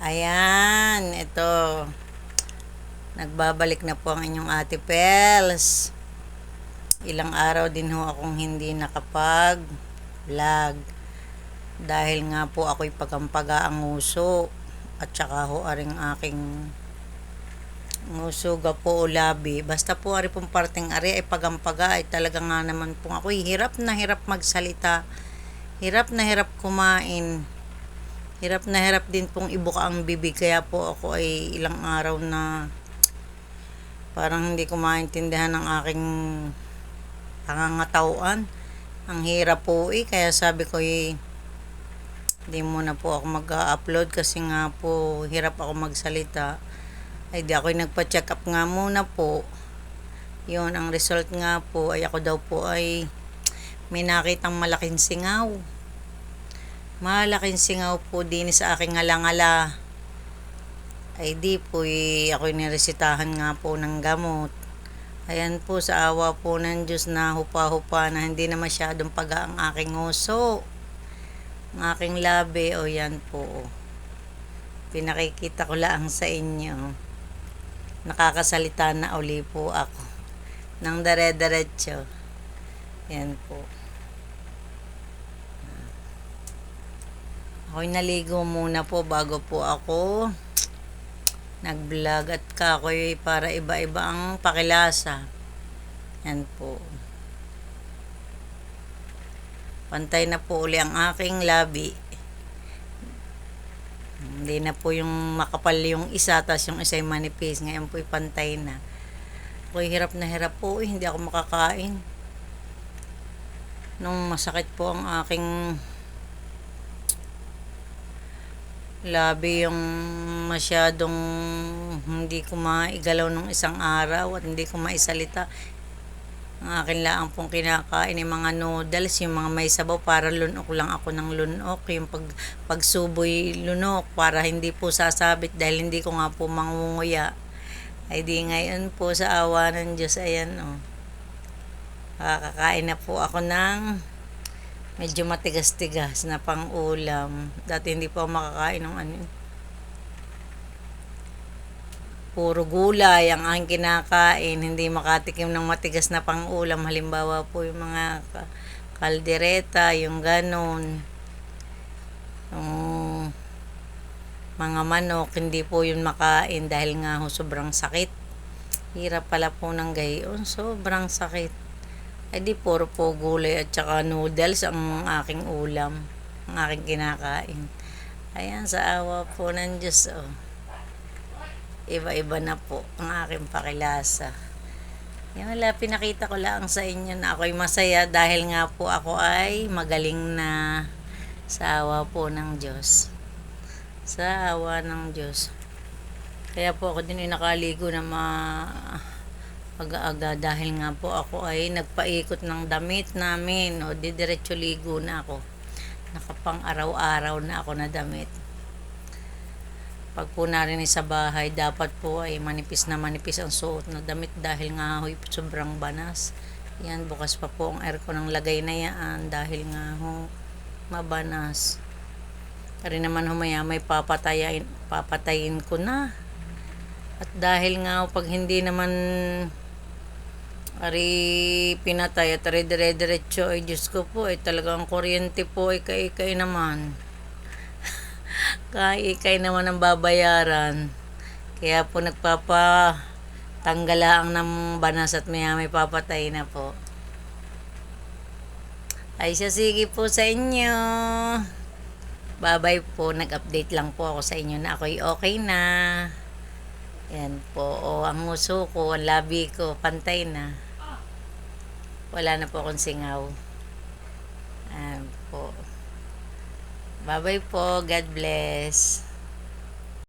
Ayan, ito. Nagbabalik na po ang inyong Ate Pels. Ilang araw din ho akong hindi nakapag-vlog. Dahil nga po ako'y pagampaga ang nguso. At saka ho aring aking nguso po o labi. Basta po ari pong parteng ari ay pagampaga ay talaga nga naman po ako'y hirap na hirap magsalita. Hirap na hirap kumain. Hirap na hirap din pong ibuka ang bibig, kaya po ako ay ilang araw na parang hindi ko maintindihan ng aking pangangatawan. Ang hirap po kaya sabi ko hindi muna po ako mag-upload kasi nga po hirap ako magsalita. Ay di ako nagpa-check up nga muna po. Yun, ang result nga po ay ako daw po ay may nakitang malaking singaw. Malaking singaw po din sa aking ngala-ngala. Ay di po ako'y niresitahan nga po ng gamot. Ayan po, sa awa po ng Diyos na hupa-hupa na hindi na masyadong paga ang aking nguso. Ang aking labi, o yan po. Pinakikita ko lang sa inyo. Nakakasalita na uli po ako. Nang dare-diretso. Yan po. Ako'y naligo muna po bago po ako nag-vlog at kakoy para iba-iba ang pakilasa. Yan po. Pantay na po uli ang aking labi. Hindi na po yung makapal yung isa, tas yung isa'y manipis. Ngayon po'y pantay na. Ako'y hirap na hirap po hindi ako makakain. Nung masakit po ang aking labi, yung masyadong hindi ko maigalaw nung isang araw at hindi ko maisalita. Ang akin lang pong kinakain yung mga noodles, yung mga may sabaw, para lunok lang ako ng lunok. Yung pagsuboy lunok para hindi po sasabit dahil hindi ko nga po mangunguya. Ay di ngayon po sa awa ng Diyos, ayan o. Kakain na po ako ng medyo matigas-tigas na pang-ulam. Dati hindi pa ako makakain ng puro gulay ang aking kinakain. Hindi makatikim ng matigas na pang-ulam. Halimbawa po yung mga kaldereta, yung ganon. Yung mga manok, hindi po yun makain dahil nga sobrang sakit. Hirap pala po ng gayon. Sobrang sakit. Ay di puro po gulay at saka noodles ang aking ulam, ang aking kinakain. Ayan, sa awa po ng Diyos, oh. Iba-iba na po ang aking pakilasa. Yan, wala, pinakita ko lang sa inyo na ako'y masaya dahil nga po ako ay magaling na, sa awa po ng Diyos. Sa awa ng Diyos. Kaya po ako din ay nakaligo na aga-aga dahil nga po ako ay nagpaikot ng damit namin, o diretso ligo na ako. Nakapang araw-araw na ako na damit. Pag po narinig sa bahay, dapat po ay manipis ang suot na damit dahil nga sobrang banas. Yan, bukas pa po ang aircon ng lagay na yan dahil nga mabanas. Pero naman humaya may papatayin ko na. At dahil nga pag hindi naman pinatay at dire-diretso, ay Diyos ko po, ay talagang kuryente po ay kaikay naman. Kaikay naman ang babayaran. Kaya po nagpapatanggalaang ng banas at may papatay na po. Ay siya, sige po sa inyo. Bye-bye po. Nag-update lang po ako sa inyo na ako'y okay na. Yan po. O, ang nguso ko, ang labi ko, pantay na. Wala na po akong singaw. Ayan po. Bye-bye po. God bless.